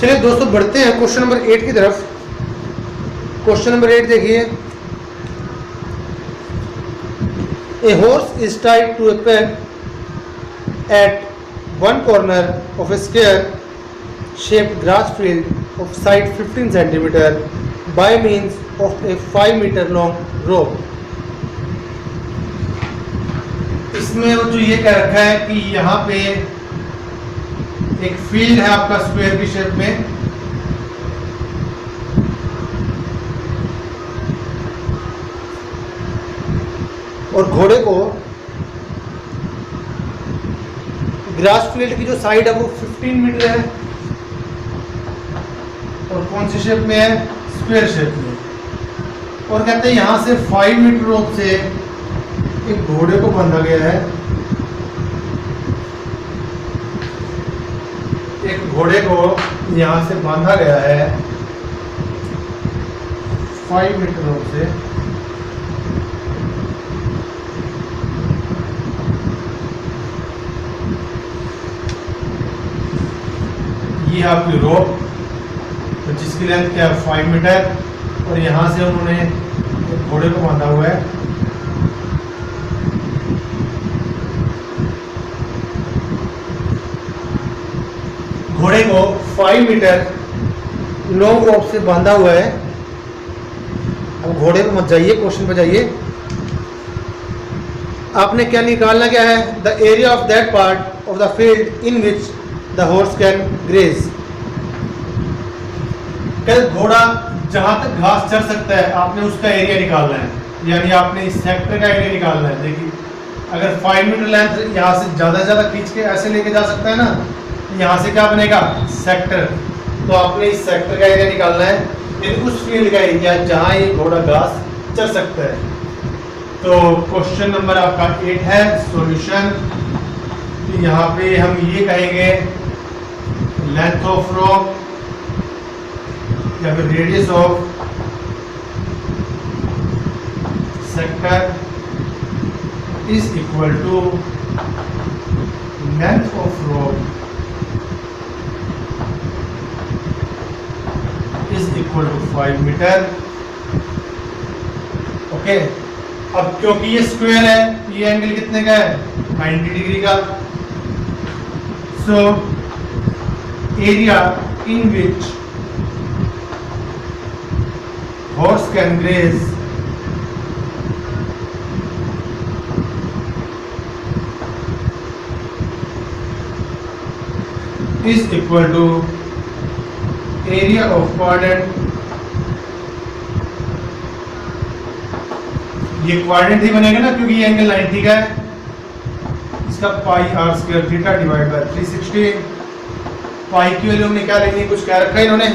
चलिए दोस्तों बढ़ते हैं क्वेश्चन नंबर 8 की तरफ। क्वेश्चन नंबर 8 देखिए, a horse is tied to a peg at one corner of a square shaped grass field of side 15 centimetre by means of a 5 metre long rope. इसमें वो जो ये कह रखा है कि यहाँ पे एक फील्ड है आपका स्क्वायर की शेप में, और घोड़े को ग्रास फील्ड की जो साइड है वो 15 मीटर है, और कौन सी शेप में है? स्क्वायर शेप में। और कहते हैं यहां से 5 मीटर रोप से एक घोड़े को बांधा गया है, एक घोड़े को यहां से बांधा गया है 5 मीटर रोप से। ये आपकी रोप तो जिसकी लेंथ क्या है 5 मीटर, और यहाँ से उन्होंने एक घोड़े को बांधा हुआ है। घोड़े को 5 मीटर लॉन्ग रोप से बांधा हुआ है। अब घोड़े को मत जाइए, क्वेश्चन पे जाइए। आपने क्या निकालना क्या है? The area of that part of the field in which the horse can graze. घोड़ा जहां तक घास चर सकता है आपने उसका एरिया निकालना है, यानी आपने इस सेक्टर का एरिया निकालना है। देखिए अगर 5 मीटर लेंथ यहाँ से ज़्यादा खींच के ऐसे लेके जा सकता है ना, यहाँ से क्या बनेगा? सेक्टर। तो आपने इस सेक्टर का एरिया निकालना है, यानी उस फील्ड का एरिया जहाँ ये घोड़ा घास चर सकता है। तो क्वेश्चन नंबर आपका 8 है सॉल्यूशन। तो यहाँ पे हम ये कहेंगे लेंथ ऑफ रोप या फिर radius of sector is equal to length of rope is equal to 5 metre. Okay, अब क्योंकि ये स्क्वायर है, ये एंगल कितने का है? 90 डिग्री का। सो area in which horse can graze is equal to area of quadrant। ये क्वाड्रेंट ही बनेगा ना, क्योंकि ये एंगल 90 का है। इसका pi are square theta divide by 360। Pi की वैल्यू हमने क्या लेनी है? कुछ क्या रखा है इन्होंने?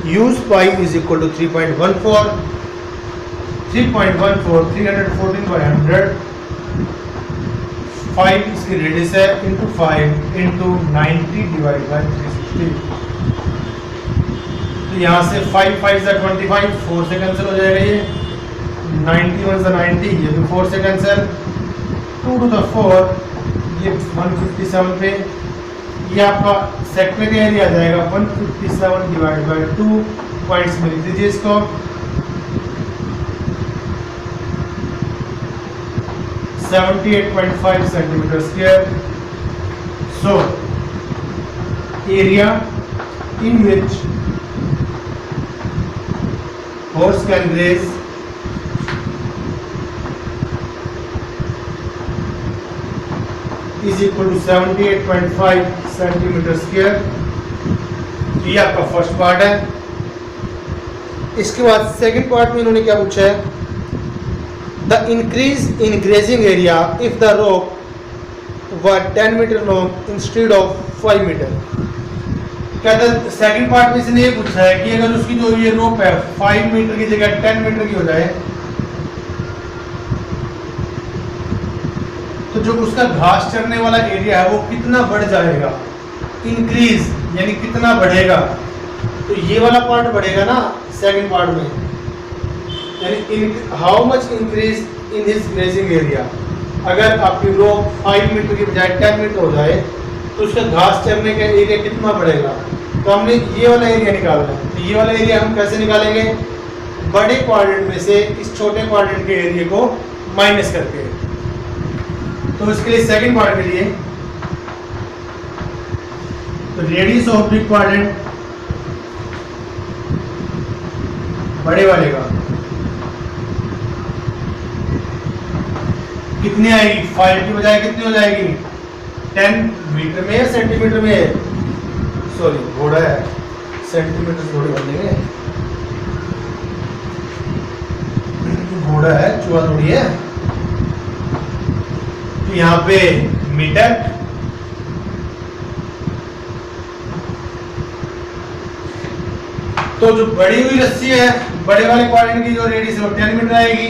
Use pi is equal to 3.14 314 5 इसकी रेडियस है, इंटू 5 इंटू 90 डिवाइड बाय 360। तो यहाँ से 5 5 से 25, 4 से कैंसिल हो जाएगा। ये 91 से 90, ये भी 4 से कैंसिल। 2 to the 4 ये 157 पे, ये आपका सेक्टर का एरिया आ जाएगा 157 डिवाइड बाय 2। पॉइंट्स में लिख दीजिए इसको। (78.5 centimetre square. So area in which horse can graze is equal to 78.5 centimetre square. ये आपका फर्स्ट पार्ट है। इसके बाद सेकंड पार्ट में इन्होंने क्या पूछा है? The increase in grazing area if the rope were 10 metre long instead of 5 metre. कहते हैं सेकंड पार्ट में इसने ये पूछा है कि अगर उसकी जो ये रोप है 5 मीटर की जगह 10 मीटर की हो जाए तो जो उसका घास चरने वाला एरिया है वो कितना बढ़ जाएगा? इंक्रीज यानी कितना बढ़ेगा? तो ये वाला पार्ट बढ़ेगा ना सेकंड पार्ट में, यानी how much increase in his grazing area. अगर आपकी रोप 5 मीटर की बजाय 10 मीटर हो जाए तो उसका घास चरने का एरिया कितना बढ़ेगा। तो हमने ये वाला एरिया निकालना है। तो ये वाला एरिया हम कैसे निकालेंगे, बड़े क्वाड्रेंट में से इस छोटे क्वाड्रेंट के एरिया को माइनस करके। तो इसके लिए सेकंड पार्ट के लिए तो रेडियस ऑफ बिग क्वाड्रेंट बड़े वाले का कितनी आएगी, 5 की बजाय कितनी हो जाएगी, 10 मीटर में या सेंटीमीटर में, सॉरी घोड़ा है सेंटीमीटर थोड़ी बन लेंगे, घोड़ा है चूहा थोड़ी है। तो यहाँ पे मीटर, तो जो बड़ी हुई रस्सी है बड़े वाले क्वाड्रेंट की जो रेडियस है वो 10 मीटर आएगी।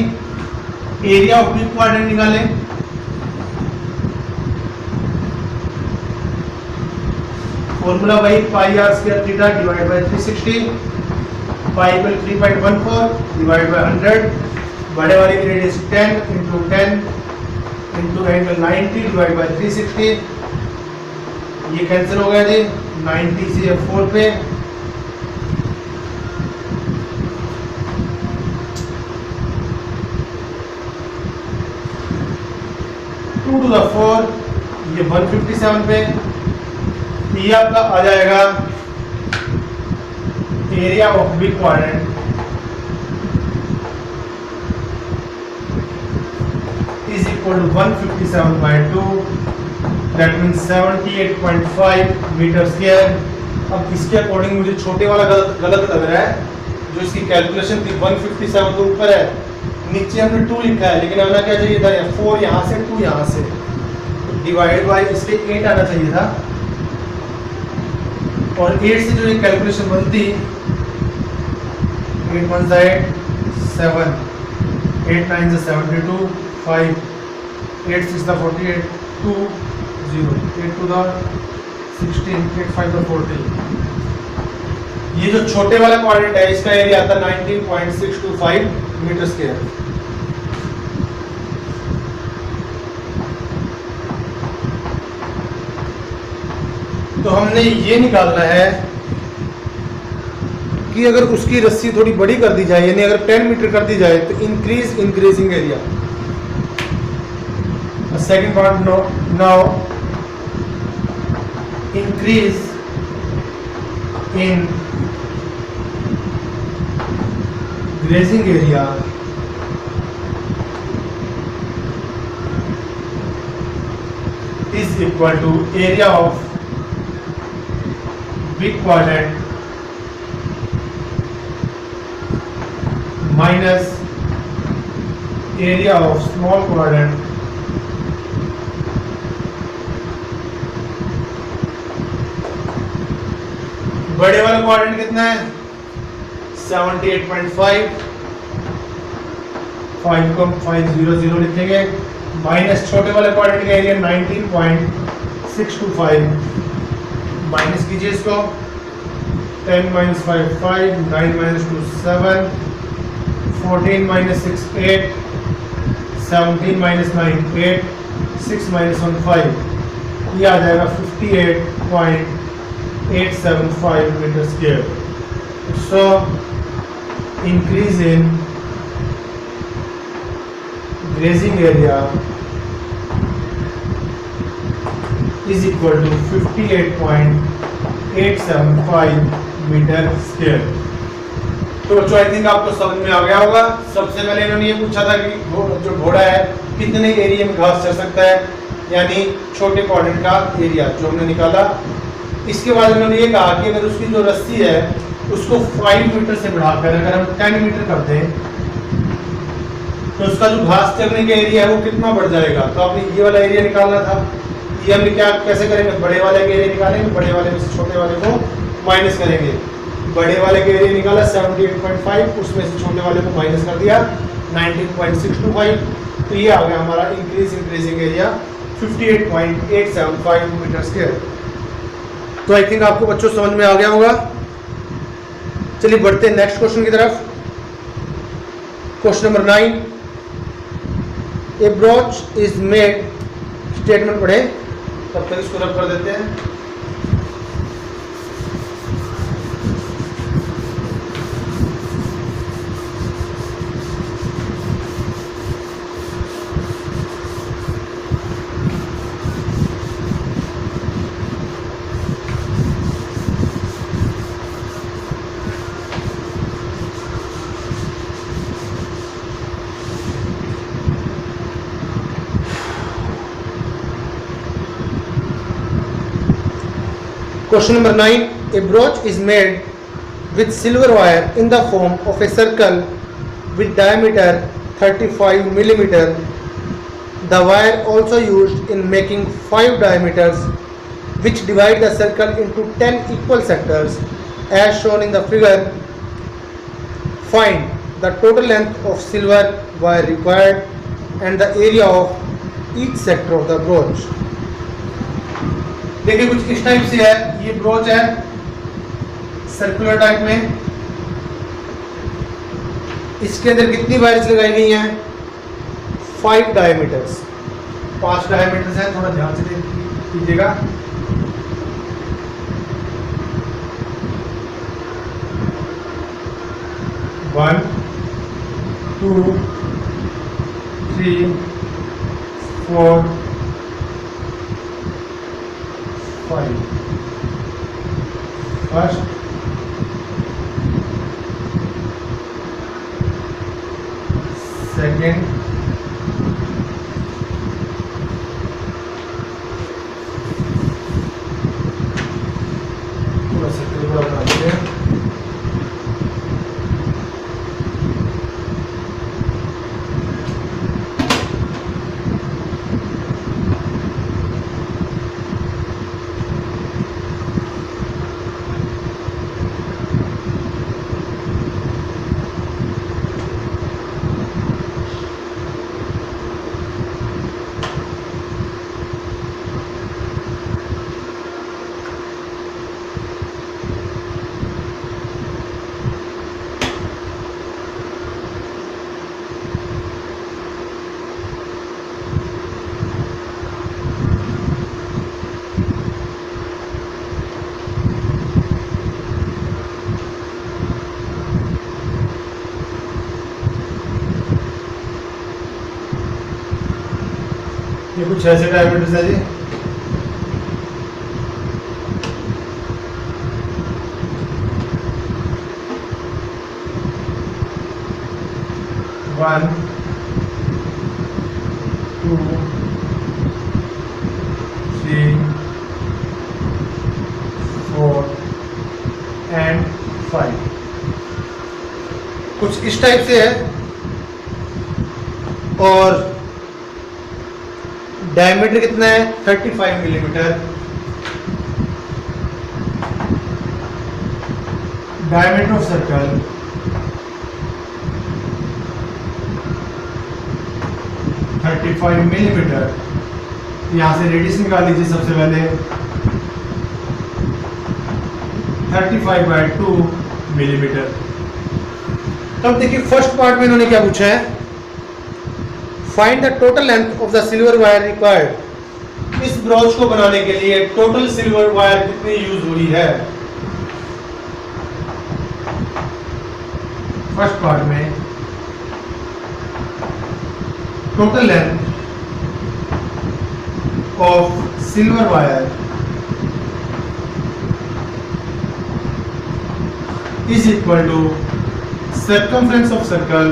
एरिया ऑफ बिग क्वाड्रेंट निकालें, फॉर्मूला वही pi are square theta divide by 360, pi equal 3.14 divide by 100, बड़े वाले की radius 10 into 10 into angle 90 divide by 360, ये कैंसिल हो गया जी, 90 से 4 पे, टू टू द 4, ये 157 पे, ये आपका आ जाएगा area of big quadrant is equal to 157/2, that means 78.5 metre square. अब इसके अकॉर्डिंग मुझे छोटे वाला गलत लग रहा है, जो इसकी कैलकुलेशन थी 157 तो ऊपर है, नीचे हमने 2 लिखा है, लेकिन आना क्या चाहिए था, 4 यहाँ से 2 यहाँ से, डिवाइड बाय इसके 8 आना चाहिए था, और 8 से जो ये कैलकुलेशन बनती 8 1 8 7 8 9 72 5 8 6 48 2 0 8 2 16 8 5 40। ये जो छोटे वाला क्वाड्रेंट है इसका एरिया आता है 19.625 मीटर स्क्वायर। तो हमने ये निकालना है कि अगर उसकी रस्सी थोड़ी बड़ी कर दी जाए, यानी अगर 10 मीटर कर दी जाए तो increasing area. Second part, now increase in grazing area is equal to area of big quadrant minus area of small quadrant बड़े वाला क्वाड्रेंट कितना है 78.5, 5 को 500 लिखेंगे, माइनस छोटे वाले क्वाड्रेंट का एरिया 19.625, माइनस कीजिए इसको, 10 - 5 5, 9 - 2 7, 14 - 6 8, 17 - 9 8, 6 - 1 5, ये आ जाएगा 58.875 metre square. So increase in grazing area is equal to 58.875 metre square. तो बच्चों आई थिंक आपको समझ में आ गया होगा। सबसे पहले इन्होंने ये पूछा था कि जो घोड़ा है कितने एरिया में घास चर सकता है, यानी छोटे क्वाड्रेंट का एरिया जो हमने निकाला। इसके बाद इन्होंने ये कहा कि अगर उसकी जो रस्सी है उसको 5 मीटर से बढ़ाकर अगर हम 10 मीटर कर दें तो उसका जो घास चरने का एरिया है वो कितना बढ़ जाएगा। तो आपने ये वाला एरिया निकालना था, ये हमने क्या कैसे करेंगे, बड़े वाले के एरिया निकालेंगे, बड़े वाले में से छोटे वाले को माइनस करेंगे। बड़े वाले के एरिया निकाला 78.5, उसमें से छोटे वाले को माइनस कर दिया 19.625, तो ये आ गया हमारा इंक्रीजिंग एरिया 58.875 मीटर स्क्वायर। तो आई थिंक आपको बच्चों समझ में आ गया होगा। चलिए बढ़ते हैं नेक्स्ट क्वेश्चन की तरफ। Question number 9, A broach is made, statement पढ़े, तब तक इसको रब कर देते हैं। Question number 9. A brooch is made with silver wire in the form of a circle with diameter 35 millimeter. The wire also used in making 5 diameters which divide the circle into 10 equal sectors as shown in the figure. Find the total length of silver wire required and the area of each sector of the brooch. देखिए कुछ इस type से है, ये broach है circular type में, इसके अंदर कितनी वायर्स लगाई गई हैं? 5 डायमीटर्स, 5 डायमीटर्स हैं, थोड़ा ध्यान से कीजिएगा। वन, 2, 3, 4, 5. First, second, पूरा सर्कल पूरा बना दीजिए। ये कुछ ऐसे डायमीटर्स है जी। One, 2, 3, 4 and 5। कुछ इस टाइप से है और डायमीटर कितना है? 35 millimetre. Diameter of circle 35 millimetre. यहां से रेडियस निकाल लीजिए सबसे पहले, 35/2 मिलीमीटर। तब देखिए फर्स्ट पार्ट में इन्होंने क्या पूछा है? Find the total length of the silver wire required. इस ब्रोच को बनाने के लिए टोटल सिल्वर वायर कितनी यूज हुई है? फर्स्ट पार्ट में total length of silver wire is equal to circumference of circle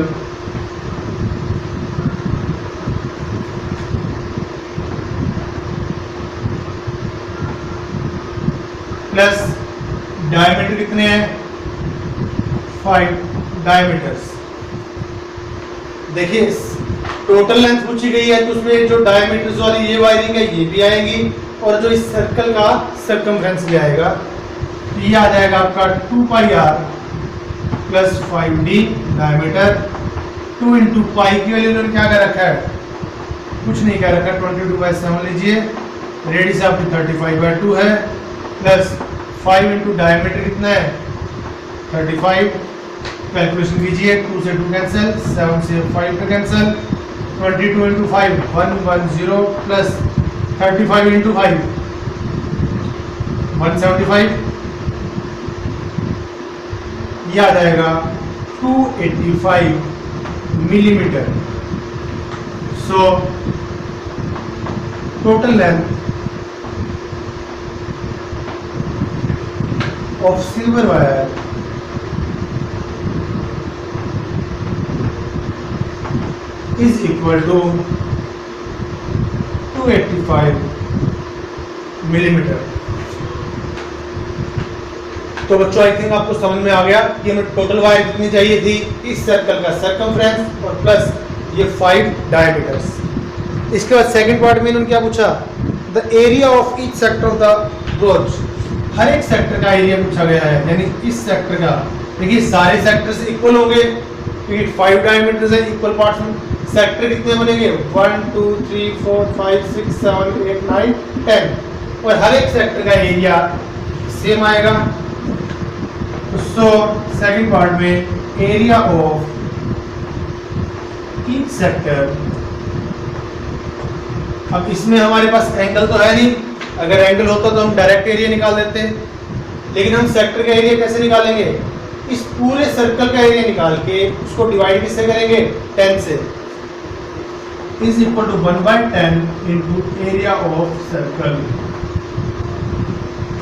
plus diameter कितने हैं? 5 डायमीटर्स। देखिए टोटल लेंथ पूछी गई है तो उसमें जो डायमीटर्स वाली ये वायरिंग है ये भी आएगी और जो इस सर्कल का सर्कमफ्रेंस भी आएगा। तो ये आ जाएगा आपका 2πr plus 5d diameter. 2 into pi की वैल्यू इन्होंने क्या कर रखा है? कुछ नहीं कर रखा, 22/7 लीजिए। रेडियस आपकी 35/2 है प्लस 5 इंटू डायमीटर कितना है? 35। कैलकुलेशन कीजिए, 2 से 2 कैंसिल, 7 से 5 का कैंसिल, 22 इंटू 5 110 प्लस 35 इंटू 5 175, ये आ जाएगा 285 millimetre. So total length of silver wire is equal to 285 millimetre. तो बच्चों आई थिंक आपको समझ में आ गया कि हमें टोटल वायर कितनी चाहिए थी, इस सर्कल का सर्कमफ्रेंस और प्लस ये 5 डायमीटर्स। इसके बाद सेकंड पार्ट में इन्होंने क्या पूछा, the area of each sector of the brooch. हर एक सेक्टर का एरिया पूछा गया है, यानी इस सेक्टर का। देखिए सारे सेक्टर्स इक्वल होंगे, 5 डायमीटर्स है, इक्वल पार्ट्स में सेक्टर कितने बनेंगे, 1 2 3 4 5 6 7 8 9 10, और हर एक सेक्टर का एरिया सेम आएगा। सो सेकंड पार्ट में एरिया ऑफ ईच सेक्टर। अब इसमें हमारे पास एंगल तो है नहीं, अगर एंगल होता तो हम डायरेक्ट एरिया निकाल देते, लेकिन हम सेक्टर का एरिया कैसे निकालेंगे, इस पूरे सर्कल का एरिया निकाल के उसको डिवाइड किससे करेंगे, 10 से, is equal to 1/10 into area of circle.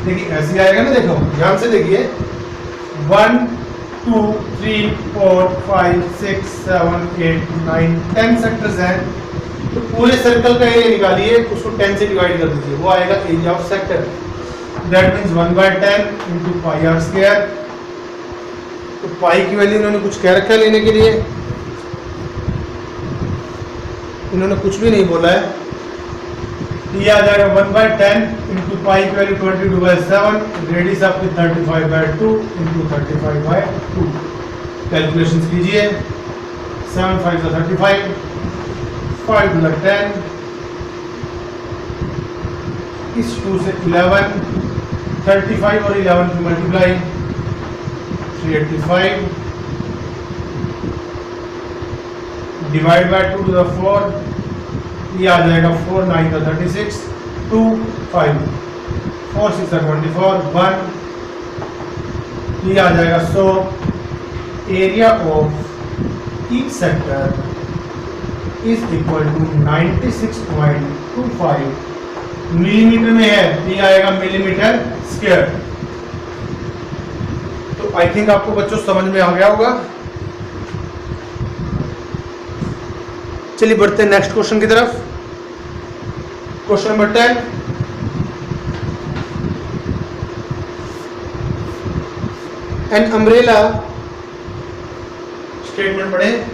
देखिए ऐसे आएगा ना, देखो ध्यान से देखिए, 1 2 3 4 5 6 7 8 9 10 सेक्टर्स हैं, तो पूरे सर्कल का एरिया निकालिए, उसको 10 से डिवाइड कर दीजिए, वो आएगा area of sector. That means 1/10 into pi are square. तो पाई की वैल्यू इन्होंने कुछ कह रखा है लेने के लिए, इन्होंने कुछ भी नहीं बोला है। ये आ जाएगा 1/10 इंटू पाई की वैल्यू 22/7, रेडियस आपकी 35/2 इंटू 35/2। कैलकुलेशन कीजिए, 7 5 35, 5 10, इस 2 से 11, 35 और 11 की multiply 385, divide by 2 to the 4, ये आ जाएगा 4 9 का 36, 2 5 4 6 24 1, ये आ जाएगा। So area of each sector is equal to 96.25 millimetre में है, ये आएगा मिलीमीटर स्क्वायर। तो आई थिंक आपको बच्चों समझ में आ गया होगा। चलिए बढ़ते हैं नेक्स्ट क्वेश्चन की तरफ। Question number 10, an umbrella, statement पढ़े,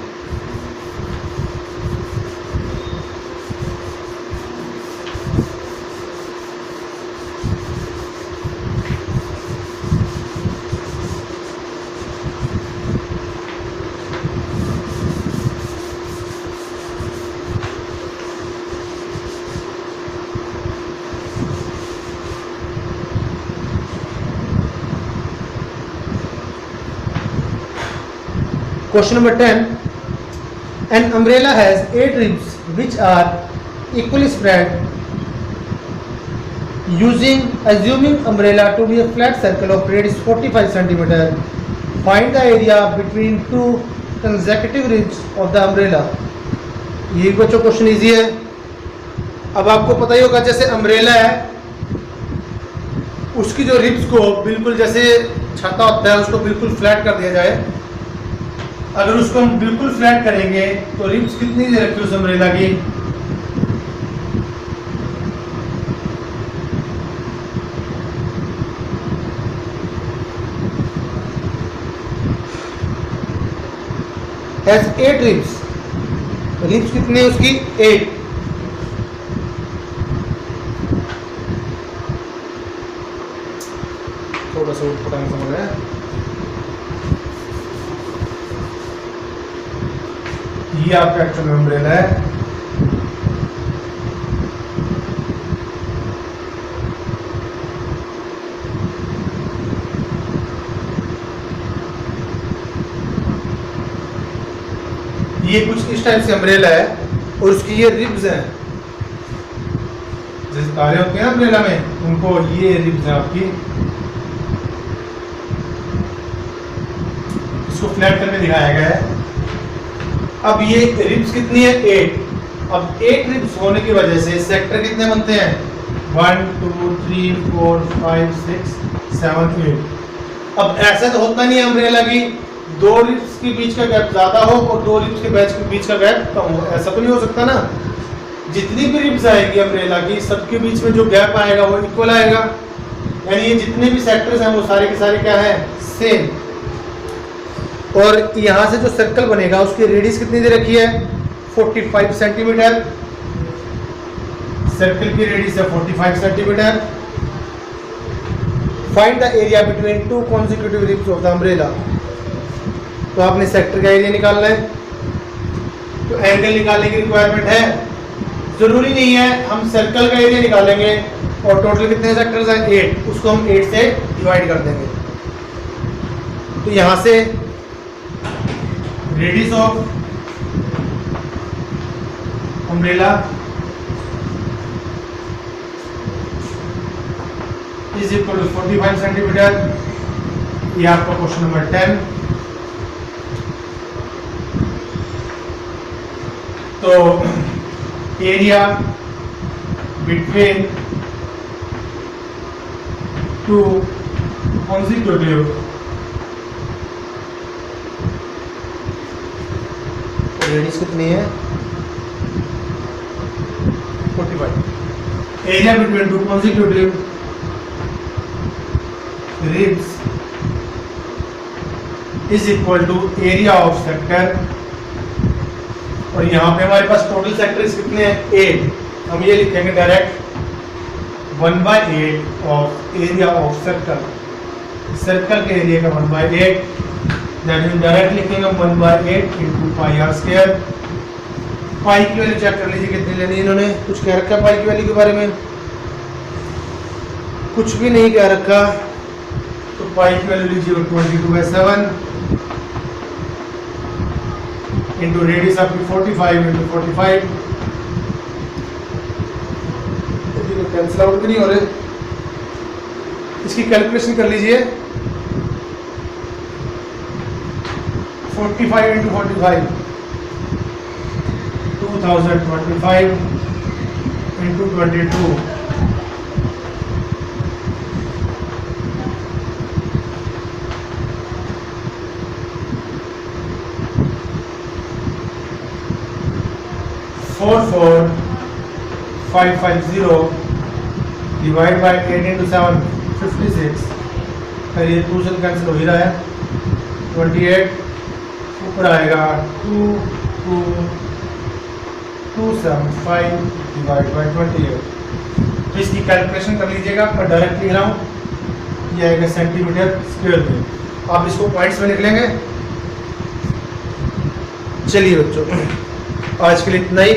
Question number 10. An umbrella has 8 ribs which are equally spread. Assuming umbrella to be a flat circle of radius 45 cm, find the area between two consecutive ribs of the umbrella. ये बच्चों question easy है। अब आपको पता ही होगा, जैसे umbrella है उसकी जो रिब्स को बिल्कुल जैसे छाता होता है उसको बिल्कुल फ्लैट कर दिया जाए। अगर उसको हम बिल्कुल फ्लैट करेंगे तो रिब्स कितनी दे रखी उस अम्ब्रेला की, has 8 ribs। रिब्स कितनी है उसकी, 8। थोड़ा सा पता नहीं समझ रहा है। ये आपका एक्चुअल अम्ब्रेला है। ये कुछ इस टाइप से अम्ब्रेला है और उसकी ये रिब्स हैं। जैसे तारे होते हैं ना अम्ब्रेला में, उनको ये रिब्स है आपकी। इसको फ्लैट करके दिखाया गया है। अब ये रिब्स कितनी है? 8। अब 8 रिब्स होने की वजह से सेक्टर कितने बनते हैं? 1 2 3 4 5 6 7 8। अब ऐसा तो होता नहीं है अम्ब्रेला की 2 रिब्स के बीच का गैप ज्यादा हो और 2 रिब्स के बीच का गैप कम हो, ऐसा तो नहीं हो सकता ना। जितनी भी रिब्स आएगी अम्ब्रेला की, सबके बीच में जो गैप आएगा वो इक्वल आएगा, यानी ये जितने भी सेक्टर्स हैं वो सारे के सारे क्या है? सेम। और यहाँ से जो सर्कल बनेगा उसकी रेडियस कितनी दे रखी है? 45 सेंटीमीटर। सर्कल की रेडियस है 45 centimetre. Find the area between 2 consecutive ribs of the umbrella. तो आपने सेक्टर का एरिया निकालना है, तो एंगल निकालने की रिक्वायरमेंट है? जरूरी नहीं है, हम सर्कल का एरिया निकालेंगे और टोटल कितने सेक्टर्स हैं? 8, उसको हम 8 से डिवाइड कर देंगे। तो यहां से radius of umbrella is equal to 45 centimetre. ये आपका क्वेश्चन नंबर 10। तो एरिया बिटवीन 2 consecutive रेडियस कितनी है? 45। Area between 2 consecutive ribs is equal to area of sector. और यहाँ पे हमारे पास टोटल सेक्टर्स कितने हैं? 8। हम ये लिखेंगे direct 1/8 of area of circle. Circle के एरिया का 1/8, दैट मीन डायरेक्ट लिखेंगे 1/8 इंटू पाई आर स्क्वायर। पाई की वैल्यू चेक कर लीजिए कितनी लेनी है। इन्होंने कुछ कह रखा है पाई की वैल्यू के बारे में? कुछ भी नहीं कह रखा। तो पाई की वैल्यू लीजिए 22/7 इंटू रेडियस आपकी 45 इंटू 45। कैंसिल आउट भी नहीं हो रहे, इसकी कैलकुलेशन कर लीजिए। 45 into 45 2025 into 22 44550 divide by 8 into 7 56। फिर ये 2 से कैंसिल हो ही रहा है। 28 ऊपर आएगा 2275 डिवाइड बाय 28। तो इसकी कैलकुलेशन कर लीजिएगा। मैं डायरेक्ट लिख रहा हूँ, ये आएगा सेंटीमीटर स्क्वायर में। आप इसको पॉइंट्स में लिख लेंगे। चलिए बच्चों, आज के लिए इतना ही।